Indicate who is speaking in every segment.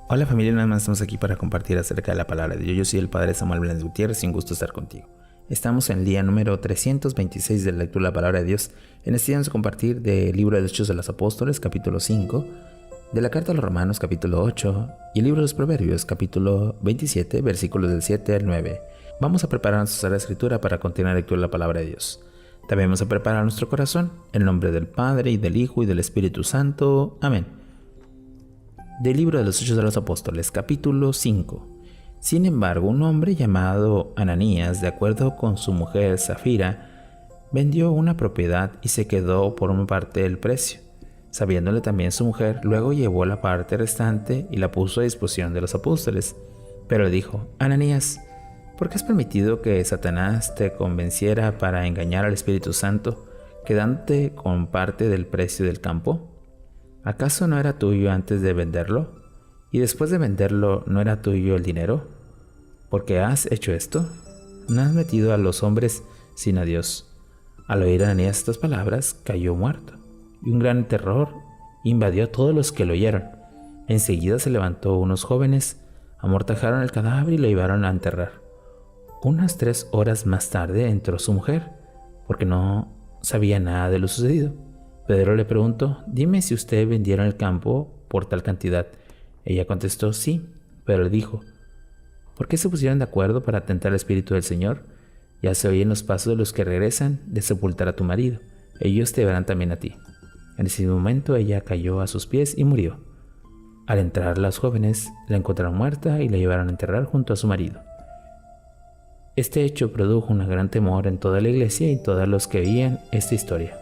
Speaker 1: Hola familia, nada más estamos aquí para compartir acerca de la palabra de Dios. Yo soy el Padre Samuel Blanes Gutiérrez, sin gusto estar contigo. Estamos en el día número 326 de la lectura de la palabra de Dios. En este día vamos a compartir del libro de los Hechos de los Apóstoles, capítulo 5, de la carta a los Romanos, capítulo 8, y el libro de los Proverbios, capítulo 27, versículos del 7 al 9. Vamos a prepararnos a la escritura para continuar la lectura de la palabra de Dios. También vamos a preparar nuestro corazón, en el nombre del Padre, y del Hijo, y del Espíritu Santo. Amén. Del libro de los Hechos de los Apóstoles, capítulo 5. Sin embargo, un hombre llamado Ananías, de acuerdo con su mujer Safira, vendió una propiedad y se quedó por una parte del precio. Sabiéndole también su mujer, luego llevó la parte restante y la puso a disposición de los apóstoles. Pero le dijo: Ananías, ¿por qué has permitido que Satanás te convenciera para engañar al Espíritu Santo, quedándote con parte del precio del campo? ¿Acaso no era tuyo antes de venderlo? ¿Y después de venderlo no era tuyo el dinero? ¿Por qué has hecho esto? No has metido a los hombres sino a Dios. Al oír Ananías estas palabras, cayó muerto, y un gran terror invadió a todos los que lo oyeron. Enseguida se levantó unos jóvenes, amortajaron el cadáver y lo llevaron a enterrar. Unas 3 horas más tarde entró su mujer, porque no sabía nada de lo sucedido. Pedro le preguntó: dime si usted vendieron el campo por tal cantidad. Ella contestó: sí. Pero le dijo: ¿por qué se pusieron de acuerdo para tentar al Espíritu del Señor? Ya se oyen los pasos de los que regresan de sepultar a tu marido. Ellos te verán también a ti. En ese momento ella cayó a sus pies y murió. Al entrar los jóvenes, la encontraron muerta y la llevaron a enterrar junto a su marido. Este hecho produjo un gran temor en toda la iglesia y todos los que veían esta historia.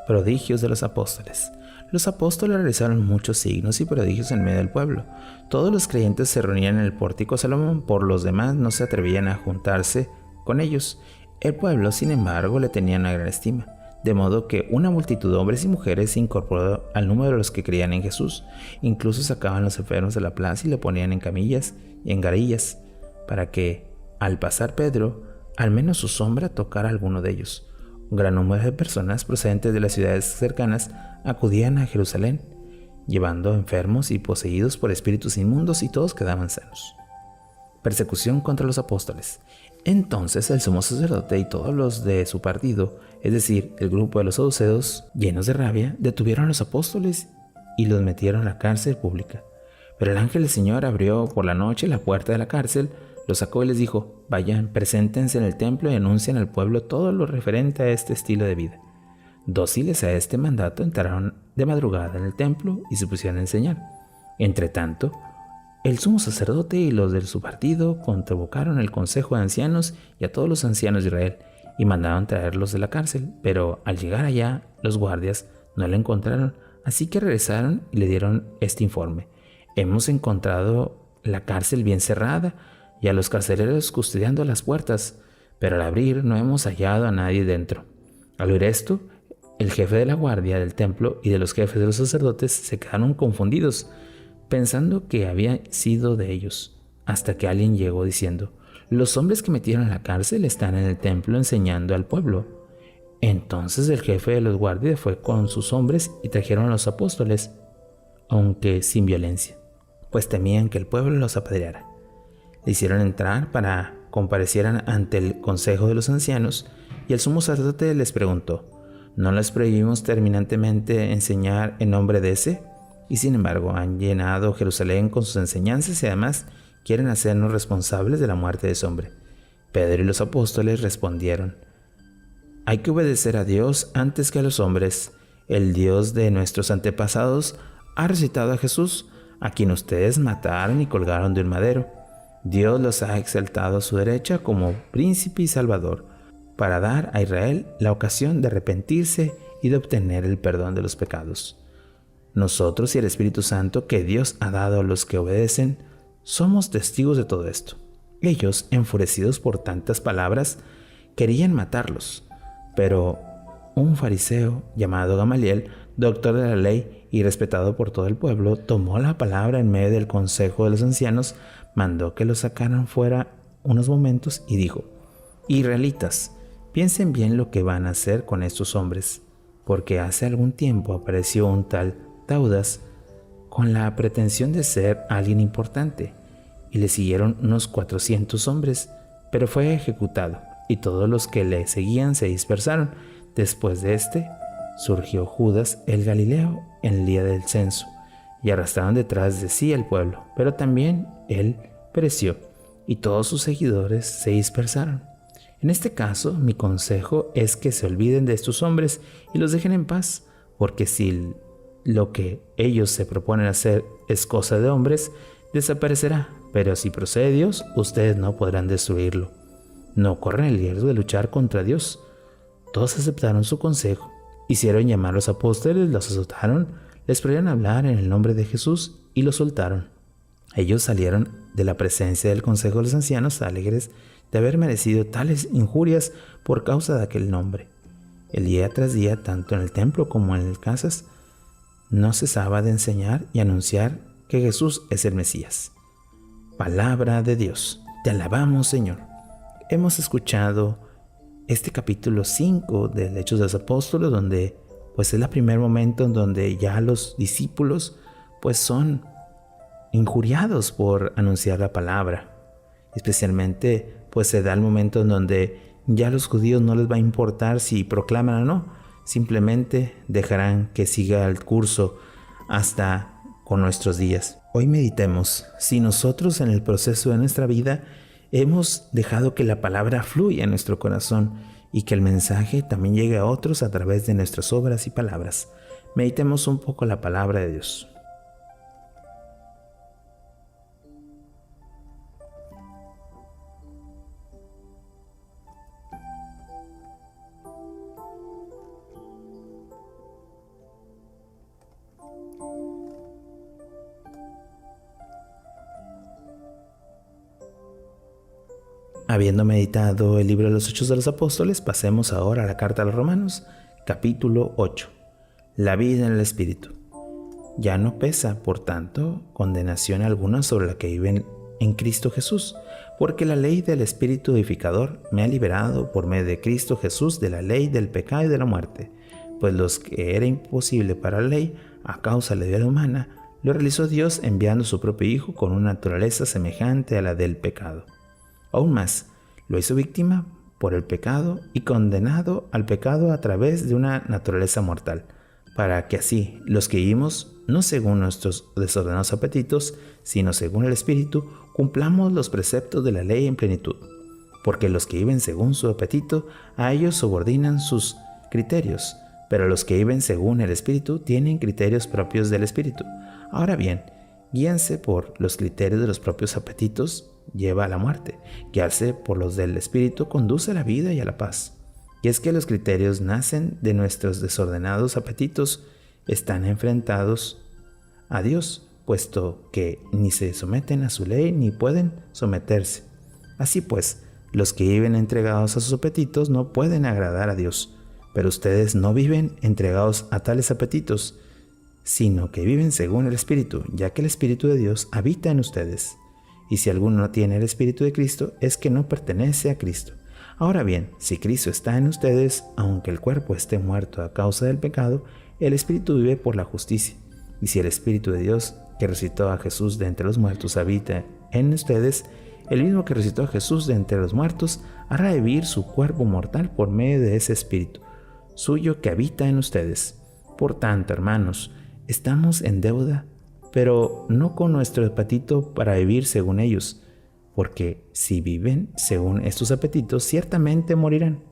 Speaker 1: Prodigios de los apóstoles. Los apóstoles realizaron muchos signos y prodigios en medio del pueblo. Todos los creyentes se reunían en el pórtico Salomón, por los demás no se atrevían a juntarse con ellos. El pueblo, sin embargo, le tenía una gran estima, de modo que una multitud de hombres y mujeres se incorporó al número de los que creían en Jesús. Incluso sacaban a los enfermos de la plaza y le ponían en camillas y en garillas, para que, al pasar Pedro, al menos su sombra tocara a alguno de ellos. Un gran número de personas procedentes de las ciudades cercanas acudían a Jerusalén, llevando enfermos y poseídos por espíritus inmundos, y todos quedaban sanos. Persecución contra los apóstoles. Entonces el sumo sacerdote y todos los de su partido, es decir, el grupo de los saduceos, llenos de rabia, detuvieron a los apóstoles y los metieron a la cárcel pública. Pero el ángel del Señor abrió por la noche la puerta de la cárcel, los sacó y les dijo: vayan, preséntense en el templo y anuncien al pueblo todo lo referente a este estilo de vida. Dóciles a este mandato, entraron de madrugada en el templo y se pusieron a enseñar. Entretanto, el sumo sacerdote y los de su partido convocaron el consejo de ancianos y a todos los ancianos de Israel, y mandaron traerlos de la cárcel. Pero al llegar allá, los guardias no lo encontraron, así que regresaron y le dieron este informe: hemos encontrado la cárcel bien cerrada y a los carceleros custodiando las puertas, pero al abrir no hemos hallado a nadie dentro. Al oír esto, el jefe de la guardia del templo y de los jefes de los sacerdotes se quedaron confundidos, pensando que había sido de ellos, hasta que alguien llegó diciendo: los hombres que metieron a la cárcel están en el templo enseñando al pueblo. Entonces el jefe de los guardias fue con sus hombres y trajeron a los apóstoles, aunque sin violencia, pues temían que el pueblo los apedreara. Le hicieron entrar para comparecieran ante el consejo de los ancianos, y el sumo sacerdote les preguntó: ¿no les prohibimos terminantemente enseñar en nombre de ese? Y sin embargo han llenado Jerusalén con sus enseñanzas y además quieren hacernos responsables de la muerte de ese hombre. Pedro y los apóstoles respondieron: hay que obedecer a Dios antes que a los hombres. El Dios de nuestros antepasados ha resucitado a Jesús, a quien ustedes mataron y colgaron de un madero. Dios los ha exaltado a su derecha como príncipe y salvador, para dar a Israel la ocasión de arrepentirse y de obtener el perdón de los pecados. Nosotros y el Espíritu Santo que Dios ha dado a los que obedecen, somos testigos de todo esto. Ellos, enfurecidos por tantas palabras, querían matarlos, pero un fariseo llamado Gamaliel, doctor de la ley y respetado por todo el pueblo, tomó la palabra en medio del consejo de los ancianos, mandó que los sacaran fuera unos momentos y dijo: israelitas, piensen bien lo que van a hacer con estos hombres, porque hace algún tiempo apareció un tal Teudas, con la pretensión de ser alguien importante, y le siguieron unos 400 hombres, pero fue ejecutado, y todos los que le seguían se dispersaron. Después de surgió Judas el Galileo en el día del censo, y arrastraron detrás de sí el pueblo, pero también él pereció, y todos sus seguidores se dispersaron. En este caso, mi consejo es que se olviden de estos hombres y los dejen en paz, porque si lo que ellos se proponen hacer es cosa de hombres, desaparecerá, pero si procede Dios, ustedes no podrán destruirlo. No corren el riesgo de luchar contra Dios. Todos aceptaron su consejo, hicieron llamar a los apóstoles, los azotaron, les prohibieron hablar en el nombre de Jesús y los soltaron. Ellos salieron de la presencia del consejo de los ancianos alegres de haber merecido tales injurias por causa de aquel nombre. El día tras día, tanto en el templo como en las casas, no cesaba de enseñar y anunciar que Jesús es el Mesías. Palabra de Dios. Te alabamos, Señor. Hemos escuchado este capítulo 5 de Hechos de los Apóstoles, donde pues es el primer momento en donde ya los discípulos pues son injuriados por anunciar la palabra. Especialmente pues se da el momento en donde ya a los judíos no les va a importar si proclaman o no, simplemente dejarán que siga el curso hasta con nuestros días. Hoy meditemos si nosotros en el proceso de nuestra vida hemos dejado que la palabra fluya en nuestro corazón y que el mensaje también llegue a otros a través de nuestras obras y palabras. Meditemos un poco la palabra de Dios. Habiendo meditado el libro de los Hechos de los Apóstoles, pasemos ahora a la carta a los Romanos, capítulo 8. La vida en el Espíritu. Ya no pesa, por tanto, condenación alguna sobre la que viven en Cristo Jesús, porque la ley del Espíritu vivificador me ha liberado por medio de Cristo Jesús de la ley del pecado y de la muerte, pues los que era imposible para la ley, a causa de la vida humana, lo realizó Dios enviando su propio Hijo con una naturaleza semejante a la del pecado. Aún más, lo hizo víctima por el pecado y condenado al pecado a través de una naturaleza mortal, para que así los que vivimos, no según nuestros desordenados apetitos, sino según el Espíritu, cumplamos los preceptos de la ley en plenitud. Porque los que viven según su apetito, a ellos subordinan sus criterios, pero los que viven según el Espíritu tienen criterios propios del Espíritu. Ahora bien, guíense por los criterios de los propios apetitos, lleva a la muerte. Guiarse por los del Espíritu conduce a la vida y a la paz. Y es que los criterios nacen de nuestros desordenados apetitos, están enfrentados a Dios, puesto que ni se someten a su ley ni pueden someterse. Así pues, los que viven entregados a sus apetitos no pueden agradar a Dios, pero ustedes no viven entregados a tales apetitos, sino que viven según el Espíritu, ya que el Espíritu de Dios habita en ustedes. Y si alguno no tiene el Espíritu de Cristo, es que no pertenece a Cristo. Ahora bien, si Cristo está en ustedes, aunque el cuerpo esté muerto a causa del pecado, el Espíritu vive por la justicia. Y si el Espíritu de Dios, que resucitó a Jesús de entre los muertos, habita en ustedes, el mismo que resucitó a Jesús de entre los muertos, hará vivir su cuerpo mortal por medio de ese Espíritu suyo que habita en ustedes. Por tanto, hermanos, estamos en deuda, pero no con nuestro apetito para vivir según ellos, porque si viven según estos apetitos, ciertamente morirán.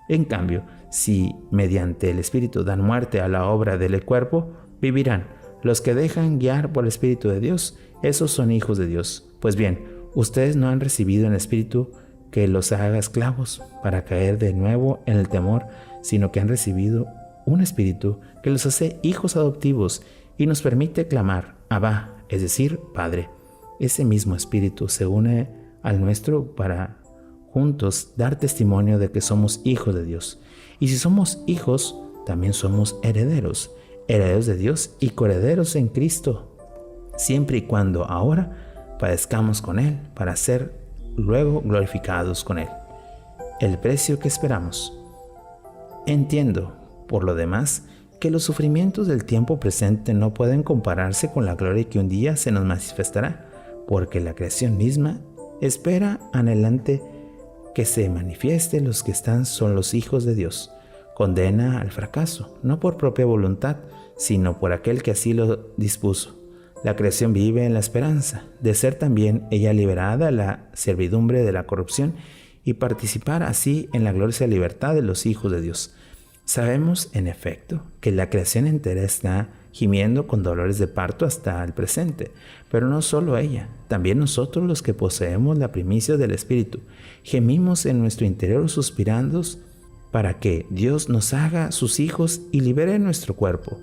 Speaker 1: En cambio, si mediante el Espíritu dan muerte a la obra del cuerpo, vivirán. Los que dejan guiar por el Espíritu de Dios, esos son hijos de Dios. Pues bien, ustedes no han recibido el Espíritu que los haga esclavos para caer de nuevo en el temor, sino que han recibido un Espíritu que los hace hijos adoptivos y nos permite clamar Abba, es decir, Padre. Ese mismo Espíritu se une al nuestro para juntos dar testimonio de que somos hijos de Dios. Y si somos hijos, también somos herederos, herederos de Dios y coherederos en Cristo, siempre y cuando ahora padezcamos con Él para ser luego glorificados con Él. El precio que esperamos. Entiendo, por lo demás, que los sufrimientos del tiempo presente no pueden compararse con la gloria que un día se nos manifestará, porque la creación misma espera anhelante que se manifieste los que son los hijos de Dios. Condena al fracaso, no por propia voluntad, sino por aquel que así lo dispuso. La creación vive en la esperanza de ser también ella liberada de la servidumbre de la corrupción y participar así en la gloriosa libertad de los hijos de Dios. Sabemos, en efecto, que la creación entera está gimiendo con dolores de parto hasta el presente, pero no solo ella, también nosotros los que poseemos la primicia del Espíritu, gemimos en nuestro interior suspirando para que Dios nos haga sus hijos y libere nuestro cuerpo,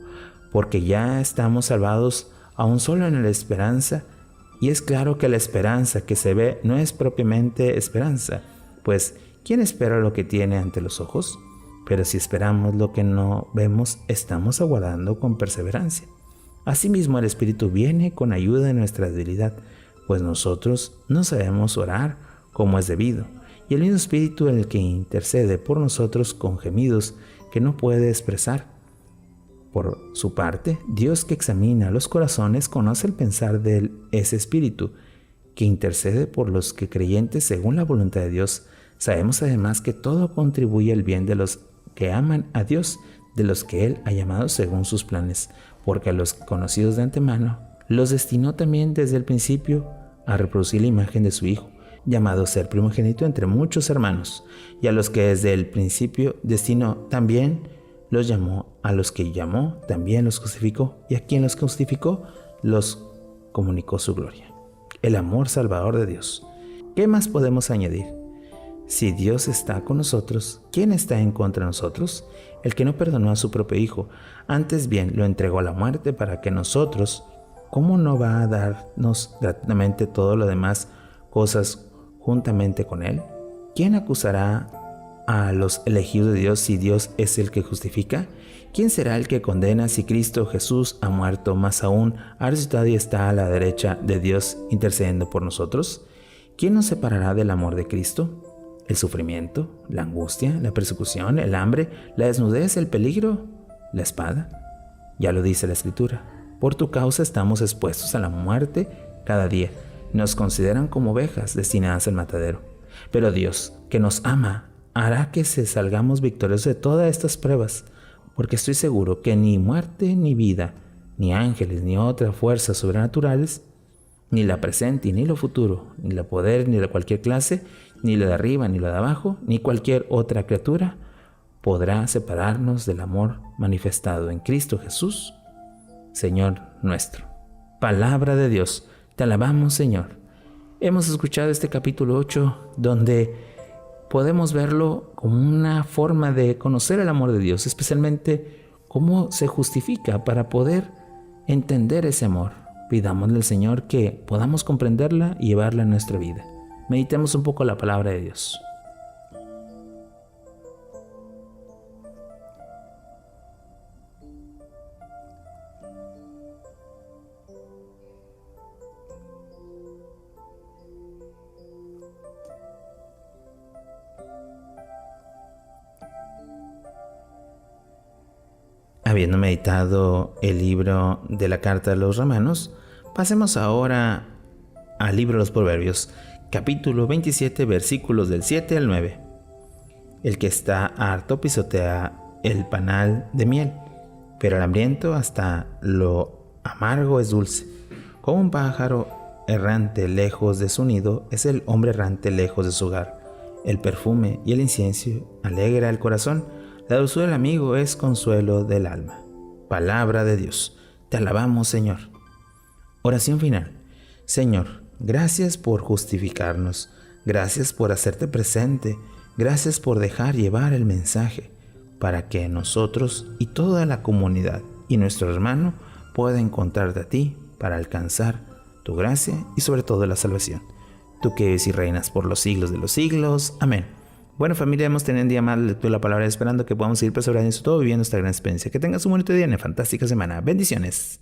Speaker 1: porque ya estamos salvados aún solo en la esperanza, y es claro que la esperanza que se ve no es propiamente esperanza, pues ¿quién espera lo que tiene ante los ojos? Pero si esperamos lo que no vemos, estamos aguardando con perseverancia. Asimismo, el Espíritu viene con ayuda de nuestra debilidad, pues nosotros no sabemos orar como es debido, y el mismo Espíritu es el que intercede por nosotros con gemidos que no puede expresar. Por su parte, Dios que examina los corazones conoce el pensar de ese Espíritu, que intercede por los que creyentes según la voluntad de Dios. Sabemos además que todo contribuye al bien de los que aman a Dios, de los que Él ha llamado según sus planes, porque a los conocidos de antemano los destinó también desde el principio a reproducir la imagen de su Hijo, llamado a ser primogénito entre muchos hermanos, y a los que desde el principio destinó también los llamó, a los que llamó también los justificó, y a quien los justificó los comunicó su gloria. El amor salvador de Dios. ¿Qué más podemos añadir? Si Dios está con nosotros, ¿quién está en contra de nosotros? El que no perdonó a su propio Hijo, antes bien lo entregó a la muerte para que nosotros, ¿cómo no va a darnos gratuitamente todo lo demás cosas juntamente con Él? ¿Quién acusará a los elegidos de Dios si Dios es el que justifica? ¿Quién será el que condena si Cristo Jesús ha muerto, más aún ha resucitado y está a la derecha de Dios intercediendo por nosotros? ¿Quién nos separará del amor de Cristo? ¿El sufrimiento, la angustia, la persecución, el hambre, la desnudez, el peligro, la espada? Ya lo dice la Escritura. Por tu causa estamos expuestos a la muerte cada día. Nos consideran como ovejas destinadas al matadero. Pero Dios, que nos ama, hará que salgamos victoriosos de todas estas pruebas, porque estoy seguro que ni muerte ni vida, ni ángeles, ni otras fuerzas sobrenaturales, ni la presente ni lo futuro, ni la poder ni de cualquier clase, ni lo de arriba ni lo de abajo, ni cualquier otra criatura podrá separarnos del amor manifestado en Cristo Jesús, Señor nuestro. Palabra de Dios, te alabamos, Señor. Hemos escuchado este capítulo 8, donde podemos verlo como una forma de conocer el amor de Dios, especialmente cómo se justifica para poder entender ese amor. Pidámosle al Señor que podamos comprenderla y llevarla a nuestra vida. Meditemos un poco la palabra de Dios. Habiendo meditado el libro de la carta de los Romanos, pasemos ahora al libro de los Proverbios, capítulo 27, versículos del 7 al 9. El que está harto pisotea el panal de miel, pero el hambriento hasta lo amargo es dulce. Como un pájaro errante lejos de su nido, es el hombre errante lejos de su hogar. El perfume y el incienso alegra el corazón. La dulzura del amigo es consuelo del alma. Palabra de Dios. Te alabamos, Señor. Oración final. Señor, gracias por justificarnos. Gracias por hacerte presente. Gracias por dejar llevar el mensaje para que nosotros y toda la comunidad y nuestro hermano pueda encontrarte a ti para alcanzar tu gracia y sobre todo la salvación. Tú que vives y reinas por los siglos de los siglos. Amén. Bueno, familia, hemos tenido un día más de lectura de la palabra, esperando que podamos seguir perseverando en todo, viviendo esta gran experiencia. Que tengas un bonito día y una fantástica semana. Bendiciones.